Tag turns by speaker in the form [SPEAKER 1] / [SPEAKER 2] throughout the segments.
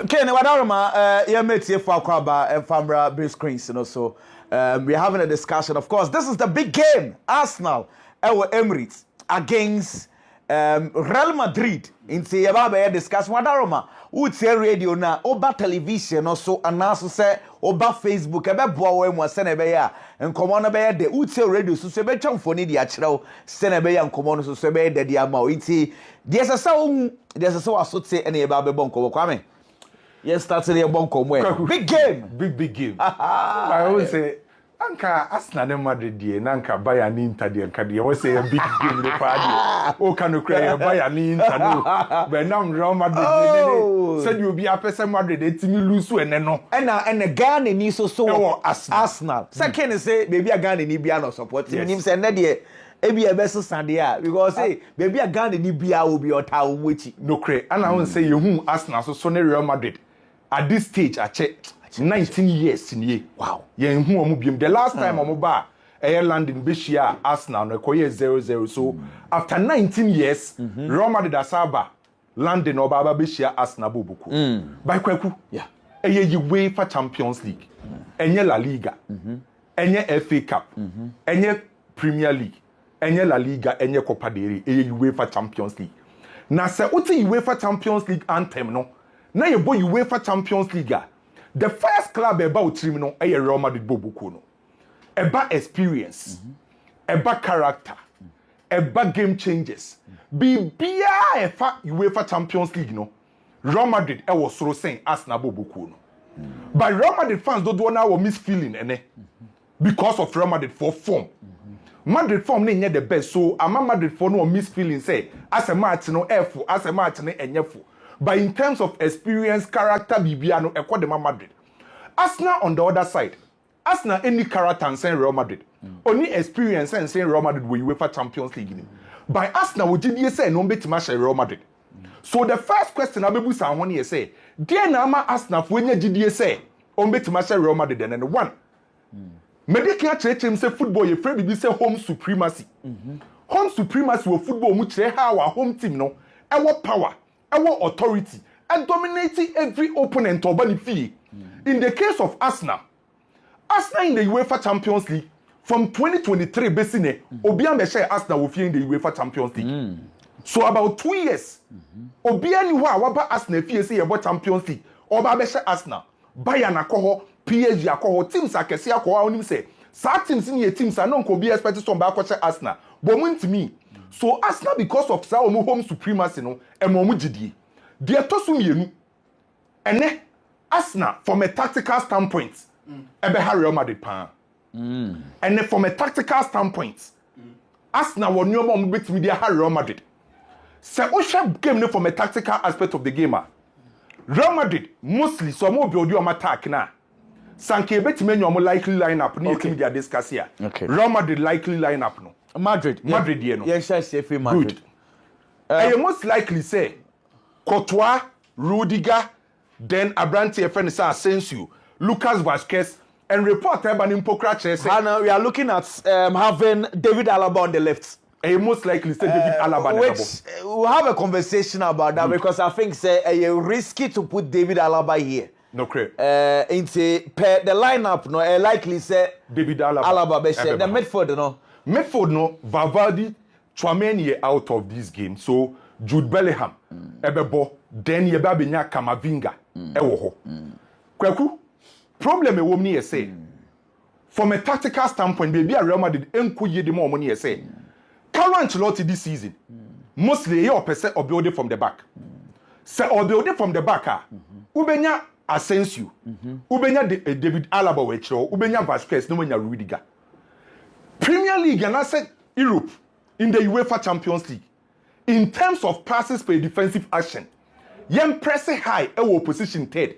[SPEAKER 1] Okay, now Wadaroma, you met here for Akwaba and Fambra big screens, so we're having a discussion. Of course, this is the big game. Arsenal, our Emirates against Real Madrid. In the Yababa discussion, Wadaroma, who's here radio now, Oba television, also announce say Oba Facebook, ebe boa we send ebeya, and common ebeya de who's here radio, so sebe chum for need the send ebeya and common so sebe de diamo. It's there's a sound, I should say any about bonko kwame. Yes, started a bonko way. Big game.
[SPEAKER 2] Big game. I always say, Anka Arsenal Madrid, Nanka Bayern Inter, and I always say a big game. The party. Oh, can you cry Bayern Inter? But now Real Madrid said you'll be a person Madrid. It's me lose and no.
[SPEAKER 1] And a gun in you so Arsenal. Second is say maybe a gun in Ibiano support him. Say Nadia. Ebi a vessel Sandia because say maybe a gun in Ibia will be your town which
[SPEAKER 2] no cray. And I won't say you whom Arsenal so Real Madrid. At this stage, I checked 19 years in ye. Wow. Yeah, the last time I'm about Ireland in Bishia, Arsenal, no 0-0. So after 19 years, Real Madrid Asaba, London or Baba Bishia, Arsenal Bubuku. By Kweku, yeah. A UEFA Champions League, Enye La Liga, Enye FA Cup, Enye Premier League, Enye La Liga, Enye Copa del Rey, Enye UEFA Champions League. Na se uti UEFA Champions League anthem no. Now you boy UEFA Champions League. The first club about team no a Real Madrid bobuku no. About experience, about character, about game changes. Bibia efa UEFA Champions League no. Real Madrid e was so saying Arsenal bobuku no. But Real Madrid fans don't want our miss feeling ene. Because of Real Madrid for form. Madrid form ne the best so ama Madrid for no miss feeling say as a match no F as a match ne enyefu. But in terms of experience, character, Bibiano, Equadema Madrid. Arsenal on the other side. Arsenal any character and saying Real Madrid. Only experience and saying Real Madrid will UEFA Champions League. By Arsenal, would you say no bet match Real Madrid? So the first question I be someone here say, dear Nama Arsenal when you GDA say, on bet match Real Madrid and then one. Medical church him say football, you afraid be say home supremacy. Home supremacy with football, which they have our home team, no, our power. Our authority and dominating every opponent or benefit. In the case of Arsenal in the UEFA Champions League from 2023, basically, Obian Beshe Arsenal will in the UEFA Champions League. So about 2 years, Obian Niwa Waba Arsenal FSA about Champions League, or Babeshe Arsenal, Bayern Akoho, PSG Akoho, teams are Kessia Akoho, on him say, some teams in your teams are not going to be expected to back Arsenal. But to me, so Arsenal because of sa home supremacy no emomu gidie de etoso mienu ene Arsenal from a tactical standpoint ebe ha Real Madrid pa ene from a tactical standpoint Arsenal won nyoma mo betimi de ha Real Madrid se o hwe game no from a tactical aspect of the game Real Madrid mostly so mo build your attack na sanke betimi nyoma likely lineup na team they discuss here Real Madrid likely lineup no Madrid, you know.
[SPEAKER 1] Yes, Madrid.
[SPEAKER 2] Good. I most likely say Courtois, Rudiger, then Abrante Fenisa Asensio, Lucas Vazquez, and reporter Banim Pokrache say,
[SPEAKER 1] Hannah, we are looking at having David Alaba on the left.
[SPEAKER 2] I most likely say David Alaba.
[SPEAKER 1] Which we'll have a conversation about that because I think say risky to put David Alaba here.
[SPEAKER 2] No crap.
[SPEAKER 1] Into the lineup, no, likely say
[SPEAKER 2] David Alaba.
[SPEAKER 1] The midfield, no.
[SPEAKER 2] Midfield no Valverde Tchouaméni out of this game so Jude Bellingham ebebo then ye ba benya Kamavinga ewo ho Kweku problem e wom ni say from a tactical standpoint baby Real Madrid enko ye de mo ni say Carlo Ancelotti this season mostly you person or building from the back say or building from the back ubenya Asensio ubenya David Alaba we chiro ubenya Vazquez no menya Rudiger Premier League and I said Europe in the UEFA Champions League. In terms of passes per defensive action, yem press high ewo position third.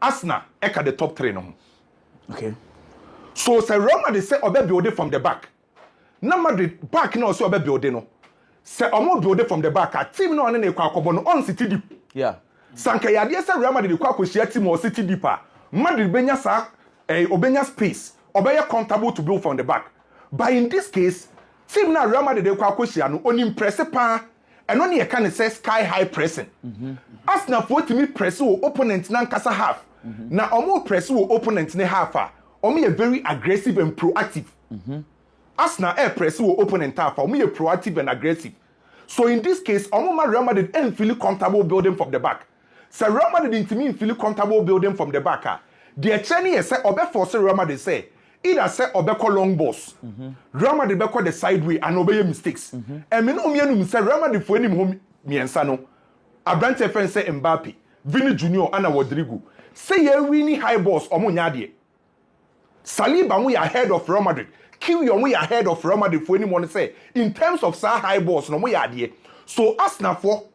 [SPEAKER 2] Arsenal eka the top 3 no.
[SPEAKER 1] Okay.
[SPEAKER 2] So say Real Madrid say obe build from the back. Na Madrid back no so obe build no. Say omo build from the back. A team no ane kwa akobo no on city deep.
[SPEAKER 1] Yeah.
[SPEAKER 2] Sanka yade say Real Madrid kwa akohia team or city deeper. Madrid benya sa obenya space. Obenya comfortable to build from the back. But in this case, team na Real Madrid kwa akohia no oni impress pa and only a kind of say sky high pressing. Arsenal for to me press opponent nan kasa half. Now omo press opponent ne half omo very aggressive and proactive. Arsenal press opponent half omo proactive and aggressive. So in this case, omo Real Madrid ain't feel comfortable building from the back. So Real Madrid into me feel comfortable building from the back. The training is say obe force Real Madrid say either say obe call long balls. Real Madrid be call the sideway and obey mistakes. And me no mienu say Real Madrid for enim home miensa no. Abrante friend say Mbappe, Vini Junior and Rodrigo. Say ye winning high balls omo nyade. Saliba we ahead of Real Madrid. Kylian we ahead of Real Madrid for anyone say in terms of sa high balls no we yade. So Arsenal for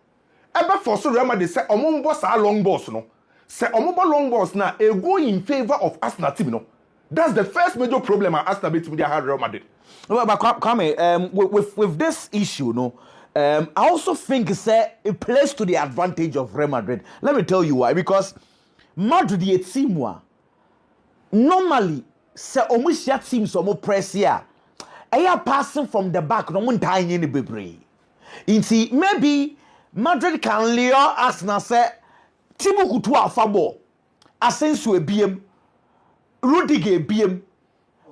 [SPEAKER 2] ever for so Real Madrid say omo boss sa long balls no. Say omo long balls na e go in favor of Arsenal team no. That's the first major problem at Arsenal beat with their Real Madrid.
[SPEAKER 1] But Kwame, with this issue, no, I also think it plays to the advantage of Real Madrid. Let me tell you why. Because Madrid ye team normally say almost your team so more press here. Are passing from the back? No one tying any baby. Maybe Madrid can lure Arsenal say Timu Kutua Fabo, Asensio a BM, Rudiger BM.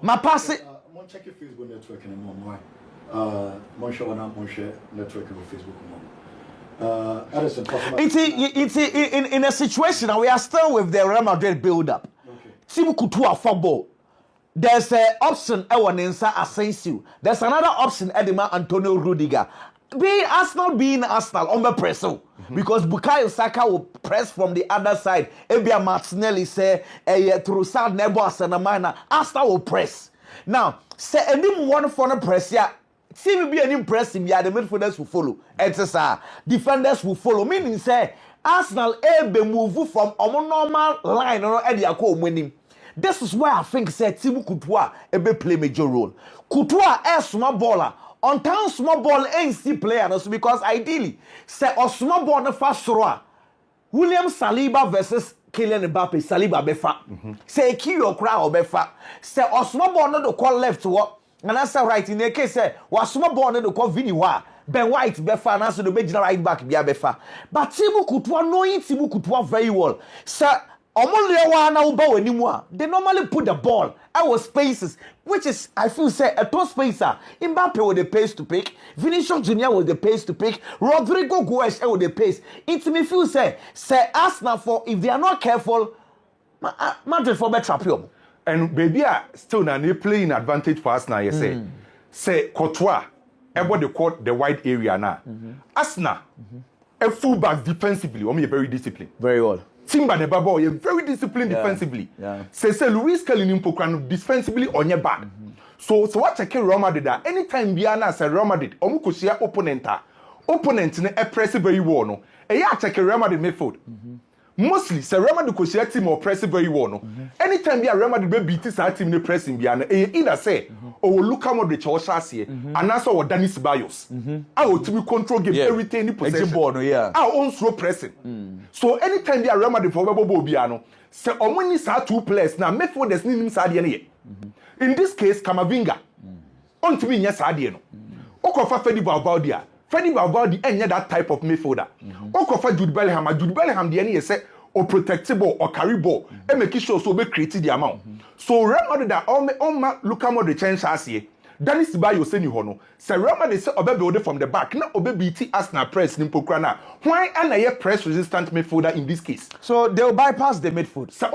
[SPEAKER 1] My pass it.
[SPEAKER 3] Check your Facebook network and more. Network on Facebook.
[SPEAKER 1] In a situation now we are still with the Real Madrid build up. Timu Kutua Fabo. There's an option Ewanensa Asensio. There's another option Edema Antonio Rudiger. Being Arsenal on the press because Bukayo Saka will press from the other side. Ebia Martinelli say Trossard Nebo Asenamana. Arsenal will press. Now, say any one for the press here. See me be an impressive the midfielders will follow. Defenders will follow. Meaning say Arsenal be move from a normal line or Ediako winning. This is why I think say Thibaut Courtois be play major role. Courtois is small baller. On time small ball ain't see player no, because ideally say a small ball no fast thrower. William Saliba versus Kylian Mbappe, Saliba befa. Say Kyo crowd befa. Say a small ball no do call left to work. And that's right in the case say was small ball no do call Vini wa. Ben White befa and also the major right back be befa. But Thibaut Courtois knowing Thibaut Courtois very well. Say they normally put the ball our spaces, which is I feel say a top spacer. Mbappe with the pace to pick, Vinicius Junior with the pace to pick, Rodrigo Goes with the pace. It me feel say Arsenal for if they are not careful, Madrid for better trap you.
[SPEAKER 2] And baby still now they playing advantage for Arsenal. You say Courtois, everybody they call the wide area now. Arsenal, a fullback defensively, very disciplined.
[SPEAKER 1] Very well.
[SPEAKER 2] Timber the ball, you're very disciplined defensively. Say Luis Kelly Nimpo defensively on your back. So what check Real Madrid that anytime Biana say Real Madrid, omukosia opponent ne press very well no. E ya check Real Madrid midfield. Mostly say Real Madrid kosia team or press very well no. Anytime Real Madrid be beat this team ne pressing Biana, either say or Luka Modric or Chassis and also or Dani Ceballos. I will to control game everything in possession. Our own slow pressing. So anytime they are Real Madrid for Biano, say only sa two players now midfield there's nim Sadia. In this case, Camavinga. On to me yes Sadia. Okofa Fedi Valvaldia. Fedi Valvaldi any that type of midfielder. Okofa Jude Bellingham the any say or protectable or carry ball and make sure so be created the amount. So Real Madrid that all Luka Modric change Chassis. Dani Ceballos say ni hono. Say Real Madrid say obe build from the back. Na obe BT Arsenal press nimpo krana. Why ana press resistant midfielder in this case?
[SPEAKER 1] So they'll bypass the midfield.
[SPEAKER 2] So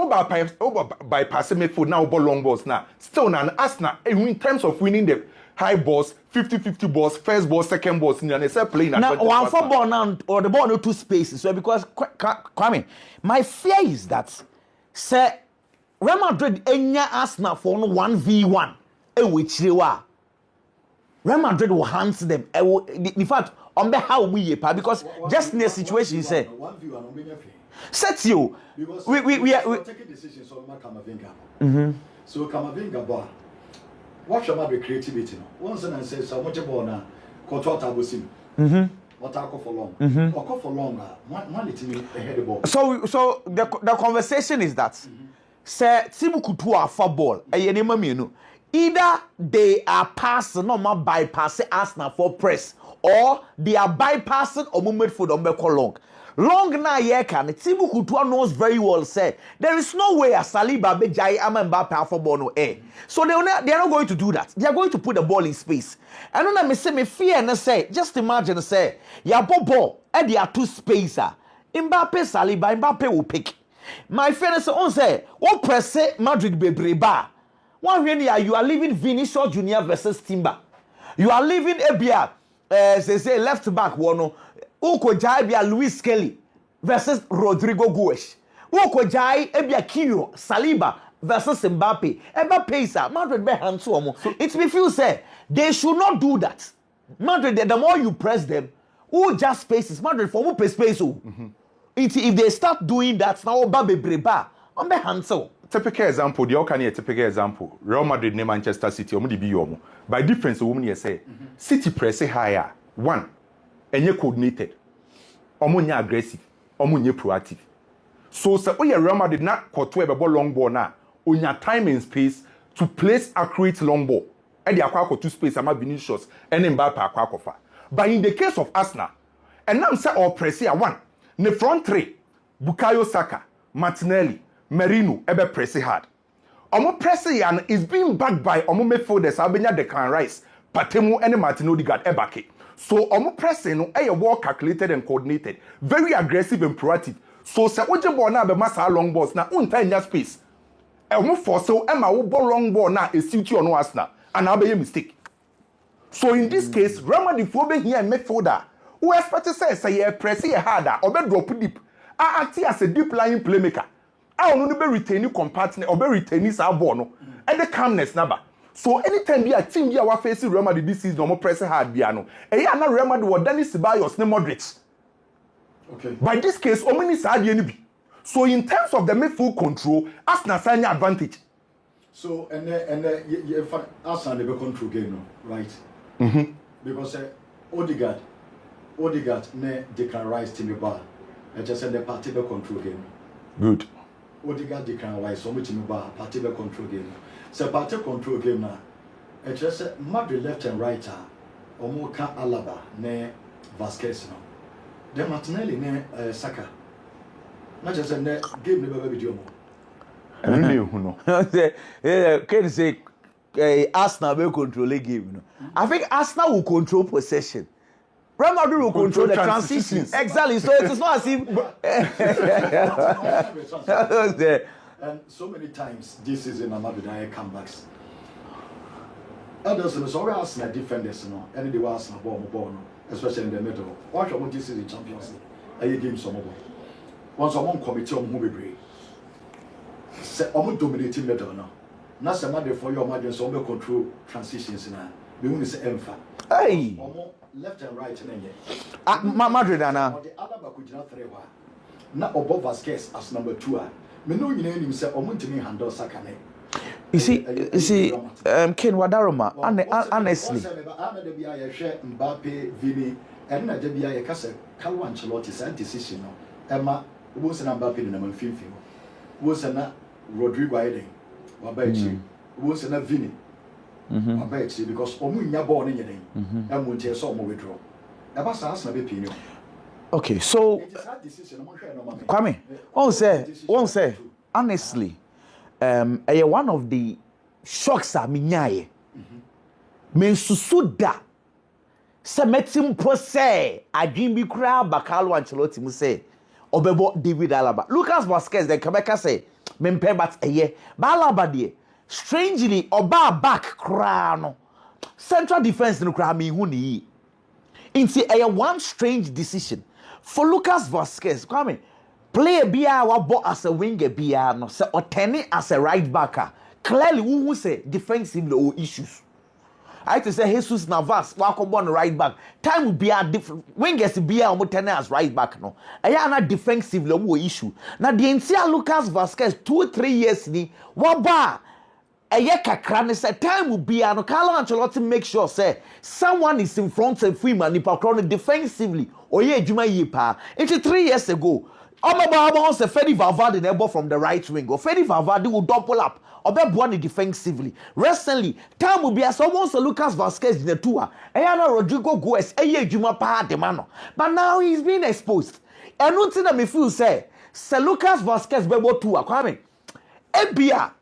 [SPEAKER 2] bypass the midfield now ball long balls now. Still now Arsenal in terms of winning the high balls, 50-50 balls, first ball, second balls, and they say playing
[SPEAKER 1] now one for ball now or the ball no two spaces. So because Kwame, my fear is that say Real Madrid enya Arsenal for 1v1 which they were. Real Madrid will hand them. In fact, on the how we because just in a situation you say set you we are
[SPEAKER 3] taking decisions on Camavinga. So Camavinga bar. What should be creativity? Once and says so much about now. Courtois was him. What I call for long. Or call for longer. One little ahead of ball.
[SPEAKER 1] So the conversation is that say Thibaut Courtois football. Either they are passing or bypassing Arsenal for press, or they are bypassing or midfield on Beko long. Long na ye can Timu Kutua knows very well say there is no way a Saliba Bejai Ama Mbappe for Bono air. So they are not going to do that. They are going to put the ball in space. And when I say me fear and say, just imagine say, ya ball and they are two spacer. Mbappe Saliba, Mbappe will pick. My friend say, what press Madrid Bebreba. One when you are leaving Vinicius Junior versus Timber. You are leaving Ebia, say left back one. Uko jai bia Luis Kelly versus Rodrigo Goes. Uko jai ebia Kiro Saliba versus Mbappe. Mbappe is Madrid be hands omo. It me feel say they should not do that. Madrid, the more you press them, who just spaces Madrid for who space. If they start doing that now, Babe Breba on be hands on.
[SPEAKER 2] Typical example, the can a typical example. Real Madrid ne Manchester City, omo di bi yomo. By difference, woman say City press higher. One. Enye coordinated, omunye aggressive, omunye proactive. So say oye Real Madrid na koto ebe long ball na, onya time and space to place accurate long ball. E di akwa koto space ama Vinicius, ene Mbappe akwa kofa. But in the case of Arsenal, and now say all press here one, ne front three, Bukayo Saka, Martinelli, Merino ebe press hard. Omo press here is being backed by omo midfielders Abenya Declan Rice, Patemu ene Martin Odegaard ebake. So omo pressing no well calculated and coordinated, very aggressive and proactive. So say oje ball na be massa long balls na unta nya space. Omo force so ema wo ball long ball na e suit you no Arsenal and na be mistake. So in this case, Real Madrid for be here midfielder. Who expect to say you press here harder or be drop deep. I act as a deep lying playmaker. I no be retain compartment or be retain this ball no. And the calmness number. So anytime be a team here we facing Real Madrid this season, no more pressing hard biano. And yeah, na Real Madrid was Dennis Ceballos, ne Modric. Okay. By this case, omini side be. So in terms of the midfield control, Arsenal sign advantage.
[SPEAKER 3] So and Arsenal they be control game no, right? Because Odegaard ne Declan Rice team bar. I just said the party be control game.
[SPEAKER 2] Good.
[SPEAKER 3] Odegaard Declan Rice so team bar party be control game. So party control game now. It just said Madrid left and right omo ka Alaba ne Vasquez no. Then Martinelli ne Saka. Not just said the game never be video mo.
[SPEAKER 1] Can say Arsenal will control the game. I think Arsenal will control possession. Real Madrid will control the transition. Exactly. So it is not as if.
[SPEAKER 3] And so many times this season, Madrid comebacks. Edilson is always Arsenal defenders, and they were Arsenal ball, especially in the middle. Watch what this is in Champions League. A game some more. Once someone committee on movie break. Say, I'm dominating middle now. Now, some Madrid for your Madrid, so we control transitions now. We want to say empha.
[SPEAKER 1] Hey.
[SPEAKER 3] Left and right, and
[SPEAKER 1] Madrid, Anna.
[SPEAKER 3] The other could not three. Now, above Vasquez as number 2. Me know you name say omuntimi handle Sakane.
[SPEAKER 1] You see, Ken Wadaroma, honestly.
[SPEAKER 3] I'm the BIA share Mbappe, Vini, and na BIA kase Carlo Ancelotti say decision no. Emma was na Mbappe na man fifi. Was na Rodrigo Aiden. Wabachi. Was na Vini. Wabachi because omu nya ball ni yeden. Emu ntie so omu withdraw. Eba sa Arsenal be pin.
[SPEAKER 1] Okay, so Kwame, won't say, honestly, one of the shocks are minyaye. Men susuda. Se metim po say, adwin bi kura Bakalo Ancelotti mu say, obebo David Alaba. Lucas Vasquez the Quebecer say, men pay but Alaba de. Strangely, oba back kra no. Central defense no kra me hu ni. Inti one strange decision. For Lucas Vasquez, come play BIA wa as a winger BIA no say or turning as a right backer. Clearly, who say defensively or issues. I to say Jesus Navas welcome on right back. Time will be a different wingers BIA or turning as right back no. Aya na defensively or issue. Now the entire Lucas Vasquez 2-3 years ni waba. Aya kakra say time will be no Carlo Ancelotti make sure say someone is in front of him and defensively. Oye Juma Yipa. 3 years ago, Omaba say Fede Valverde never from the right wing. Or Fede Valverde will double up. Obebwani defensively. Recently, time will be as almost Lucas Vazquez in the tour. Ayana Rodrigo Goes, Eye Juma Pa de Mano. But now he's being exposed. And one thing that me feel say Lucas Vazquez bebo tour. Kwame. Ebia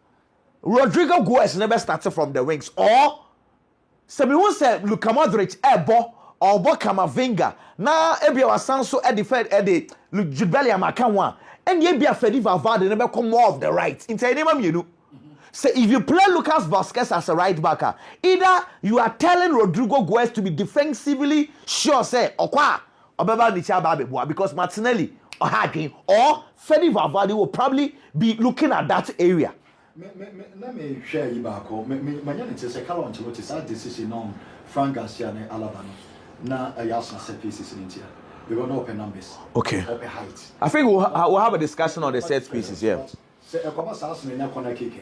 [SPEAKER 1] Rodrigo Goes never started from the wings. Or me who say Luka Modric ebo or Kamavinga. Now Ebia was so at the Fed Eddie Jubelia Makanwa. And Ebia Fede Valverde never come more of the right. In Tainema you know. So if you play Lucas Vazquez as a right backer, either you are telling Rodrigo Goes to be defensively sure, say, Okwa, or because Martinelli or Hacking or Fede Valverde will probably be looking at that area.
[SPEAKER 3] Let me share you back. My is a Carlo Ancelotti's decision on Frank Garcia and Alaba. Now, I asked my set pieces in India. We will not open numbers.
[SPEAKER 1] Okay.
[SPEAKER 3] Open height.
[SPEAKER 1] I think we'll have a discussion on the set pieces, yeah.
[SPEAKER 3] Say, a commerce house in a corner kick.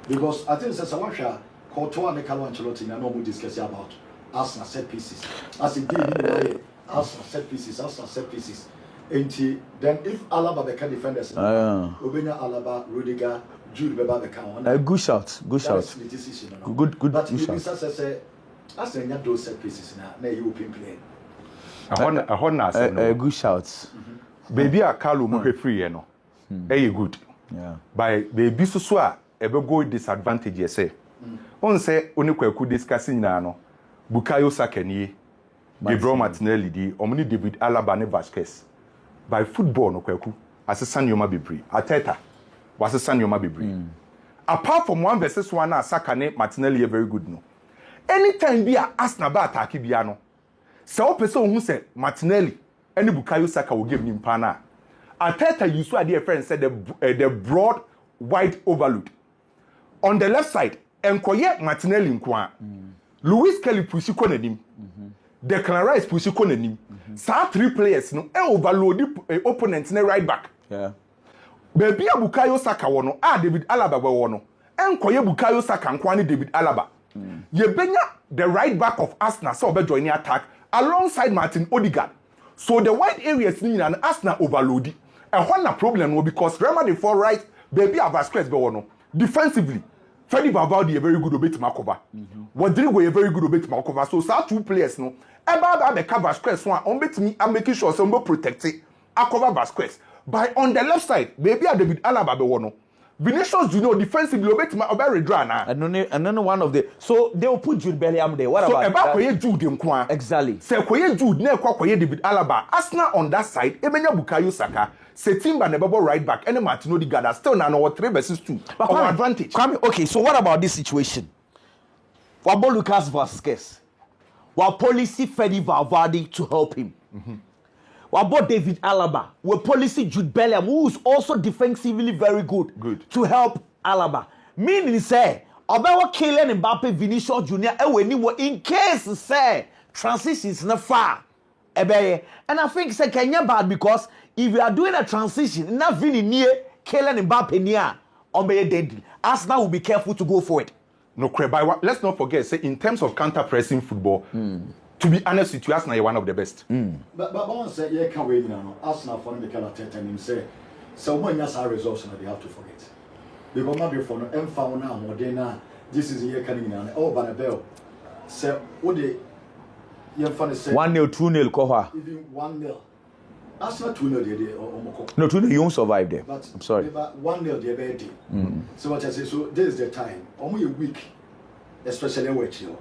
[SPEAKER 3] Because I think it's a Sawasha, Courtois and Carlo Ancelotti, and no more discussing about Arsenal set pieces. As indeed, Arsenal set pieces. And then if Alaba become defenders, Obenya Alaba, Rudiger, Jude Beba become
[SPEAKER 1] good shout. Good shout. Good
[SPEAKER 3] but
[SPEAKER 1] shout.
[SPEAKER 3] As a those set pieces now, you will play.
[SPEAKER 2] A
[SPEAKER 1] good shout.
[SPEAKER 2] Baby, a Carlo Mohe free, you know. Good.
[SPEAKER 1] Yeah.
[SPEAKER 2] By baby Susua. Ebe go disadvantage yese. On say oni Kweku discussing na no. Bukayo Saka ni Gabriel Martinelli di omni David Alaba ne Vazquez. By football no Kweku asesa nyoma bebre. Ateta wasesa nyoma bebre. Apart from 1-1 na Saka ne Martinelli very good no. Anytime be a Arsenal ba attack bia no. Se o pese ohun say Martinelli any Bukayo Saka will give him pana. Ateta you saw dear friend said the broad wide overload. On the left side, Enkoye Martinelli nkwa. Luis Kelly pushi ko nanim. Declan Rice pushi ko nanim. Sa 3 players no overload the opponent ne right back.
[SPEAKER 1] Yeah.
[SPEAKER 2] Baby Bukayo Saka wono David Alaba wono. Enkoye Bukayo Saka nkwa ni David Alaba. Ye benya the right back of Arsenal so be join the attack alongside Martin Odegaard. So the wide areas ni na Arsenal overload. And one na problem no because Real Madrid for right baby Vazquez be wono. Defensively, Fede Valverde a very good obey to Makova. Rodrigo a very good obey to Makova. So, 2 players no. Eba the cover Vazquez one on bet me. I'm making sure some protect it. I cover Vazquez. By on the left side, maybe I David Alaba be one. Vinicius Junior defensively obey to my obey Redrana.
[SPEAKER 1] And then one of the so they will put Jude Bellingham there. What about
[SPEAKER 2] Eba koye Jude nkwa? Exactly. Say koye Jude na koye David Alaba. Arsenal on that side, Emenya Bukayo Saka. Setimba Nebabo right back, and Martin Odegaard still now 3 versus 2. But our advantage.
[SPEAKER 1] Okay, so what about this situation? What about Lucas Vazquez? What policy Fede Valverde to help him? What about David Alaba? What policy Jude Bellingham, who is also defensively very good. To help Alaba. Meaning say, about Kylian Mbappe, Vinicius Junior, in case say transitions not far. And I think say Kenya bad because if you are doing a transition, not really near Kylian Mbappe near on be deadly. Arsenal will be careful to go for it.
[SPEAKER 2] No, let's not forget, say in terms of counter-pressing football, to be honest with you, Arsenal are one of the best.
[SPEAKER 3] But one say, yeah, can't wait now. Arsenal for Mikel Arteta and him say, so when you have results, they have to forget. Because maybe for no found now, more than this is a year coming now. Oh, Banabel. So, what they
[SPEAKER 1] 1-0, 2-0, Koha.
[SPEAKER 3] Even 1-0. Arsenal 2-0
[SPEAKER 1] No, 2-0 you won't survive there.
[SPEAKER 3] But
[SPEAKER 1] I'm sorry.
[SPEAKER 3] 1-0 they're better. So what I say, so this is the time. Only a week, especially with you.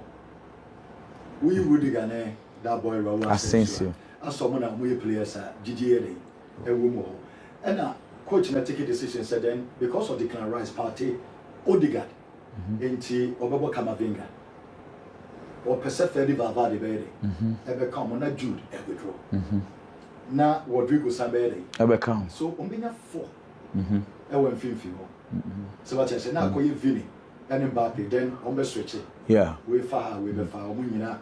[SPEAKER 3] We would get that boy Raul
[SPEAKER 1] Asensio.
[SPEAKER 3] As someone that we players are GGA a woman. And coach may take a decision said then because of the Declan Rice party, Odegaard into Obabo Kamavinga. Or Fede Valverde bere ebe come on Jude e withdraw na Rodrigo Sabere
[SPEAKER 1] ebe come
[SPEAKER 3] so ombenya 4 e wan finfi ho so what I say na koye Vini and Mbappe then ombe switch we far we be far omo nyina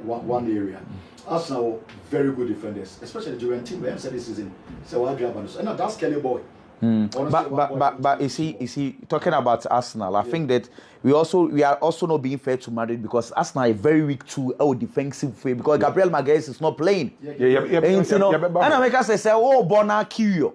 [SPEAKER 3] one area Arsenal very good defenders especially during team when said this season so what grab and that's Kelly boy
[SPEAKER 1] But is he talking about Arsenal? I think that we are also not being fair to Madrid because Arsenal is very weak too. Defensive way because Gabriel Magalhaes is not playing. And America says, "Oh, Bona Kyo."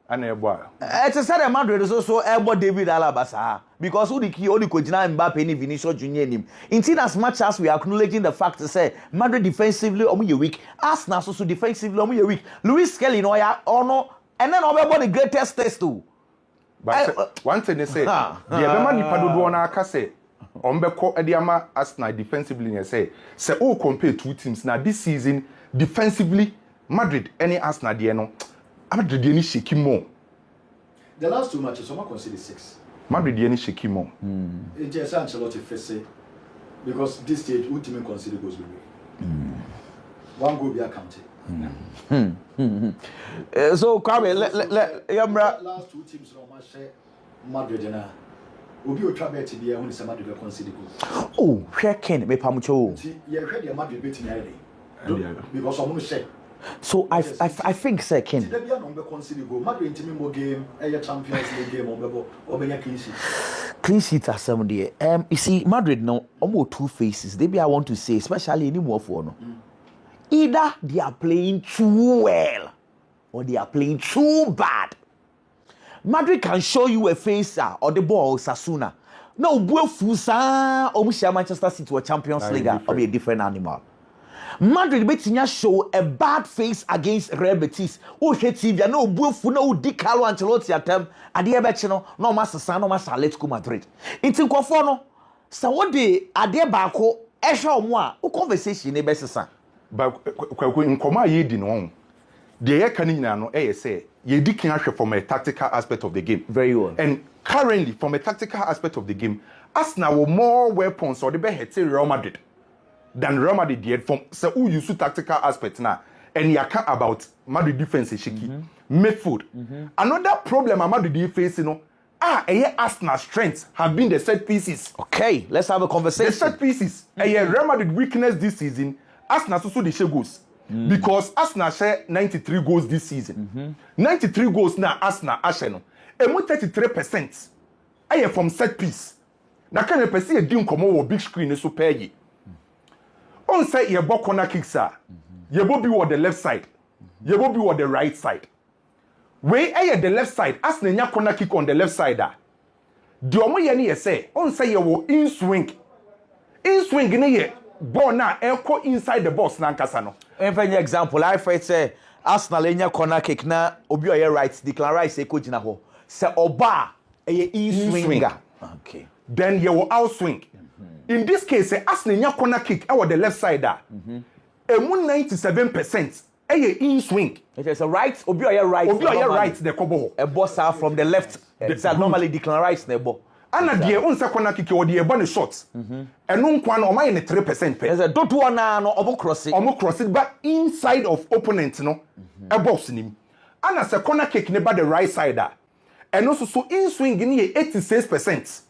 [SPEAKER 2] And
[SPEAKER 1] it's a sad Madrid is also about David Alaba because who the key only Kojina Mbappe and Vinicius Junior him. Indeed, as much as we are acknowledging the fact to say Madrid defensively weak, Arsenal also defensively weak. Luis Kelly no no, and then about the greatest test too.
[SPEAKER 2] But one thing they say, the Abema nipa dodo na aka say, ombeko ediama Arsenal defensively they say oh compare two teams now this season defensively Madrid any Arsenal there no. Madrid any shaky more.
[SPEAKER 3] The last 2 matches, someone considered 6.
[SPEAKER 2] Madrid any shaky more.
[SPEAKER 3] It's just Ancelotti first say because this stage ultimate consider goes away. One goal be accounted.
[SPEAKER 1] So Kwame,
[SPEAKER 3] last 2 teams no match Madrid na. Obi o try bet be when say Madrid consider goal.
[SPEAKER 1] Oh, where can me pamucho?
[SPEAKER 3] You heard the Madrid bet in area. Because someone say.
[SPEAKER 1] So I think second.
[SPEAKER 3] There be a number consider go. Madrid team game, a Champions League game or be clean sheet.
[SPEAKER 1] Clean sheet are some there. You see, Madrid now almost 2 faces. Maybe I want to say, especially anymore for no. Either they are playing too well or they are playing too bad. Madrid can show you a face or the ball Sasuna. No, Buefusa or Manchester City or Champions League or be a different animal. Madrid betinya show a bad face against Real Betis. O TV no buefu no di Carlo Ancelotti atem ade e beche no no masesa no masa Atletico Madrid. Inti nkofo no sa wo de ade baako e hwe omo a o conversation e besesa.
[SPEAKER 2] Ba Kweku nkoma ye di no. De ye kan nyina no e say ye di kan ahwe from a tactical aspect of the game.
[SPEAKER 1] Very well.
[SPEAKER 2] And currently from a tactical aspect of the game, Arsenal were more weapons or the be hit Real Madrid than Real Madrid did from so who use tactical aspect now and you can about Madrid defense is shaky midfield. Another problem Madrid face Arsenal strengths have been the set pieces.
[SPEAKER 1] Okay, let's have a conversation.
[SPEAKER 2] The set pieces Real Madrid weakness this season Arsenal also the share goals because Arsenal share 93 goals this season 93 goals now Arsenal no 33% from set piece na can you perceive a deal come over big screen so pay on say your ball corner kicks you will be on the left side, you will be on the right side. Where the left side, as the corner kick on the left side. The only ye say, on say you will in swing in ball now, echo inside the box nankasano.
[SPEAKER 1] Even example, I fight say Arsenal enya corner kick na obi oye right, Declan Rice say coach na ho. Say oba in swinger. Okay.
[SPEAKER 2] Then you will out swing. In this case, Arsenal corner kick on the left side. 97% in swing.
[SPEAKER 1] It is a right. Obi right.
[SPEAKER 2] Right. The kobo.
[SPEAKER 1] A boss from the left. It's normally Declan Rice nebo.
[SPEAKER 2] And the onsa corner kick or the bunny shots. And no one or my 3%.
[SPEAKER 1] There's a don't one no omo cross
[SPEAKER 2] it, but inside of opponent no a box in him. And as a corner kick near the right side. And also so in swing in 86%.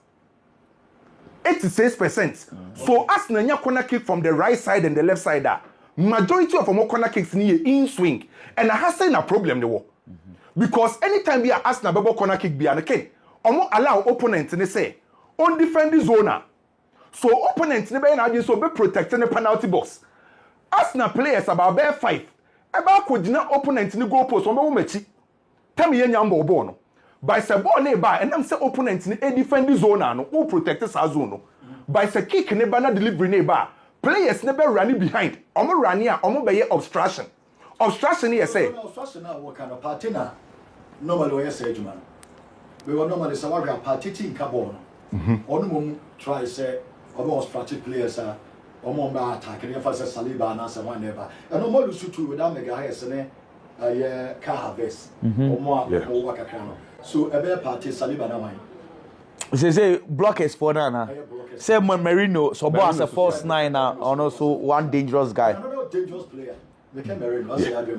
[SPEAKER 2] 86%. So Arsenal corner kick from the right side and the left side. Majority of our corner kicks near in swing. And I have seen a problem the war. Because anytime we are Arsenal bubble corner kick be an okay, allow opponents and they say on defend the zone. So opponents never be so be protecting the penalty box. Arsenal players about bare 5. About could not opponents in the goal post on mechi. Tell me nyambo bono. By se ball nearby and I'm say opponents in a defend the zone who protect the zone. By se kick never na delivery nearby. Players never running behind. Omo rania omo be obstruction. Obstruction here say.
[SPEAKER 3] Obstruction now what kind of party na? Normally we say man. We were normally say we are party team carbon. Onu mum try say omo obstructive players are omo ba attack and for say Saliba na say one never. And omo lose two without mega highest ne car harvest. Omo work akano. So a better party Saliba na wine.
[SPEAKER 1] Say blockers for now. Say Marino, so as a false 9 and also one dangerous guy.
[SPEAKER 3] Another dangerous player.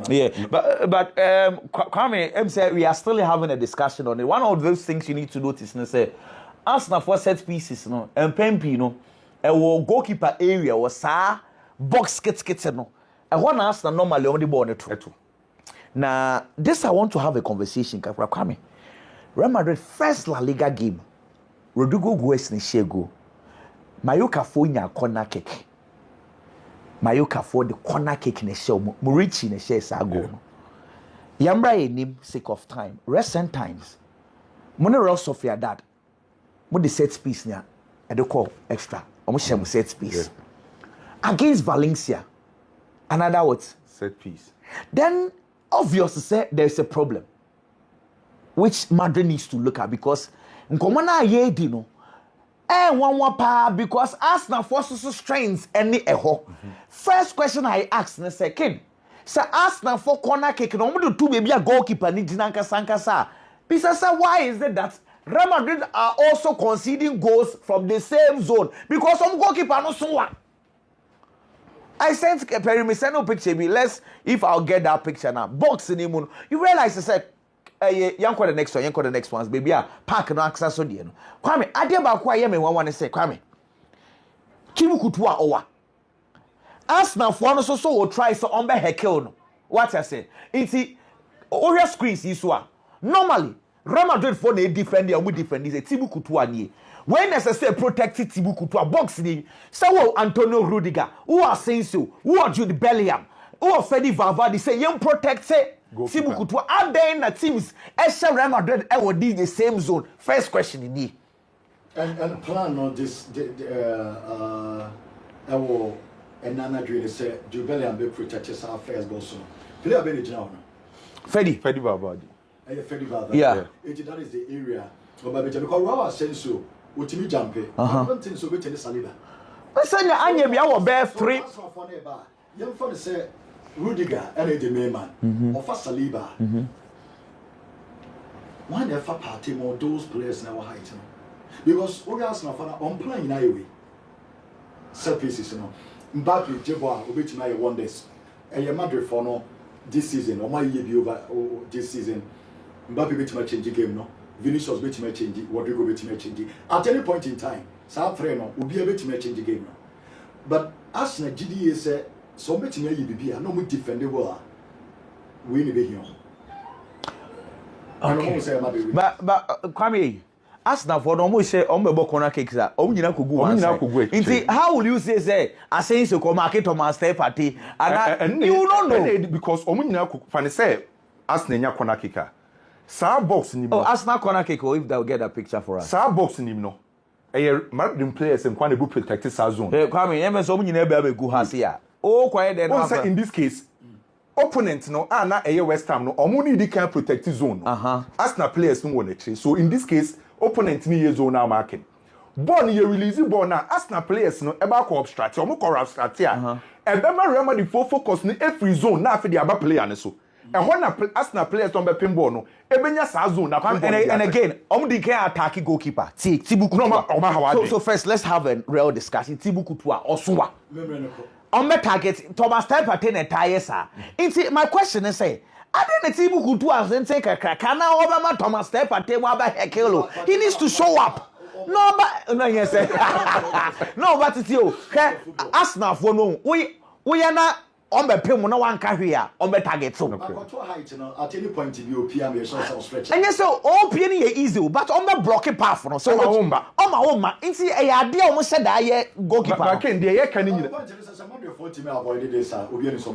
[SPEAKER 1] Yeah, but Kwame, say we are still having a discussion on it. One of those things you need to notice is say Arsenal for set pieces, no, and Pempi, no, a goalkeeper area was box kits, no, and one Arsenal normally only born it. Now, this I want to have a conversation, Kwame. Real Madrid first La Liga game. Rodrigo Guez ni share goal. Mayoka fonya corner kick. Mayoka for the corner kick ne share. Murici ne share sa goal. Yambra enim sake of time. Recent times. Mone Real Sofia dad. Mo the set piece nia. I do call extra. Omo share mo set piece. Against Valencia. Another what?
[SPEAKER 2] Set piece.
[SPEAKER 1] Then obvious to say there's a problem which Madrid needs to look at because nkomana yedi no one pa because Arsenal forces strengths any eho. First question I asked na second. Say Arsenal for corner kick no mo do two baby a goalkeeper ni dinanka sankasa. Because why is it that Real Madrid are also conceding goals from the same zone because some goalkeeper no so one. I sent Perry me send no picture be let's if I'll get that picture now. Box in the moon. You realize I said yanko the next one, yanko the next ones, baby. Park no access so dear. Kwame, adia ba kwa ye me one say Kwame. Kimu kutua owa. Arsenal for no so will try so on be hekel no. What I say? It's Oria screens iswa. Normally, Real Madrid for the defend and we defend is a Tibu kutua ni. When necessary protected Tibu kutua box ni. So Antonio Rudiger, who are Senso, who are Jude Bellingham, who are Fede Valverde say young protect say Tibu kutua are there in the teams Esha Real Madrid would the same zone. First question in me.
[SPEAKER 3] And plan on this Nana Dream say Jude Bellingham be protected our first goal soon. Player be the now.
[SPEAKER 1] Fede
[SPEAKER 2] Valverde.
[SPEAKER 1] Yeah.
[SPEAKER 3] That is the area. Because Rawa Senso Utimi Jampe. I don't think so. Be Saliba.
[SPEAKER 1] Listen, Anya be our best three.
[SPEAKER 3] Young fellow say Rudiger and the main man. Or for Saliba. One ever party more those players now height. Because we are on playing in Iowa. Set pieces, you know. Mbappe, Jeboa, Obitima wonders. And your Madrid for no this season, or my year be over this season. Mbappe Bitima change the game, no. Vinicius Bitima change it, Rodrigo Bitima change it. At any point in time, South Freno will be able to change the game. No. But as na GDA say, so Bitima be I know we defend the world. We need to be here.
[SPEAKER 1] Okay. But Kwame, Arsenal for no say ombe corner kicks that nyina kogu nti how will you say Asenso ko market on master party and you don't know
[SPEAKER 2] because nyina fane say Arsenal nya corner kicker sa box ni
[SPEAKER 1] oh Arsenal corner kick if they'll get a picture for us
[SPEAKER 2] sa box ni no Madrid players and kwane bu protect sa zone
[SPEAKER 1] Kwame em so nyina be abegu ha se a oh quiet there
[SPEAKER 2] no in this case opponent no na West Ham no omo need can protect zone Arsenal players no won actually so in this case opponent ni ye zone now marking ball ye release ball now Arsenal players no eba ko obstruct omo ko obstruct here ebe ma Real Madrid focus ni every zone na afi the aba player ne so e ho na Arsenal players on be pin ball no ebenya sa zone na
[SPEAKER 1] and again omo di can attack goalkeeper Tibu Kutua so first let's have a real discussion Tibu Kutua osowa on my target Thomas type at 10 tires my question is say I didn't see who to us and take a crack. Can now Obama Thomas step at Tewaba. He needs to show up. No, but no, yes, no, but it's you. Arsenal for no. We are not on the pin. No one can hear on the target. So,
[SPEAKER 3] at any point of view, PM is also stretching.
[SPEAKER 1] And yes, so all penny is easy, but on the blocking path. So, on my own, it's the idea almost said I goalkeeper.
[SPEAKER 2] I can't the air can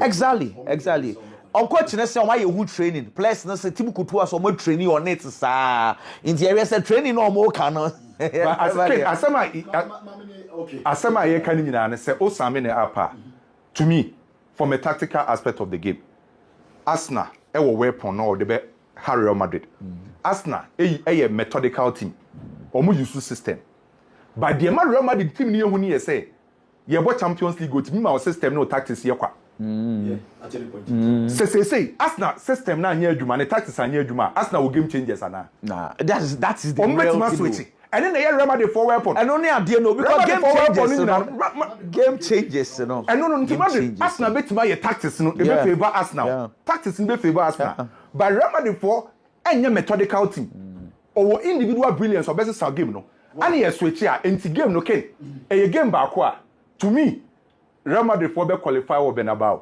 [SPEAKER 1] Exactly. On question say why you who training players na say Tibu Kutua so more training on it sa in the area say training no more can
[SPEAKER 2] asema ye kan nyina na say Osame na apa to me from a tactical aspect of the game Arsenal e wo weapon no de be Real Madrid Arsenal e methodical team omo use system but the Real Madrid team ni ehun ni say ye bo Champions League go team ma system no tactics ye kwa
[SPEAKER 3] yeah, at any point.
[SPEAKER 2] Say, Arsenal system na anya adwuma, ne tactics anya adwuma. Arsenal will game changers ana.
[SPEAKER 1] Nah, that is the real
[SPEAKER 2] switch. And then they Real Madrid for weapon.
[SPEAKER 1] And only idea no because game changes, you know.
[SPEAKER 2] And no, Madrid Arsenal betima your tactics no, e be favor Arsenal. Yeah. Tactics be favor Arsenal. Yeah. But Real Madrid for anya methodical team. Or individual brilliance or best game no. And you switch here, anti game no ken. A game back to me Real Madrid for be qualify or Bernabeu.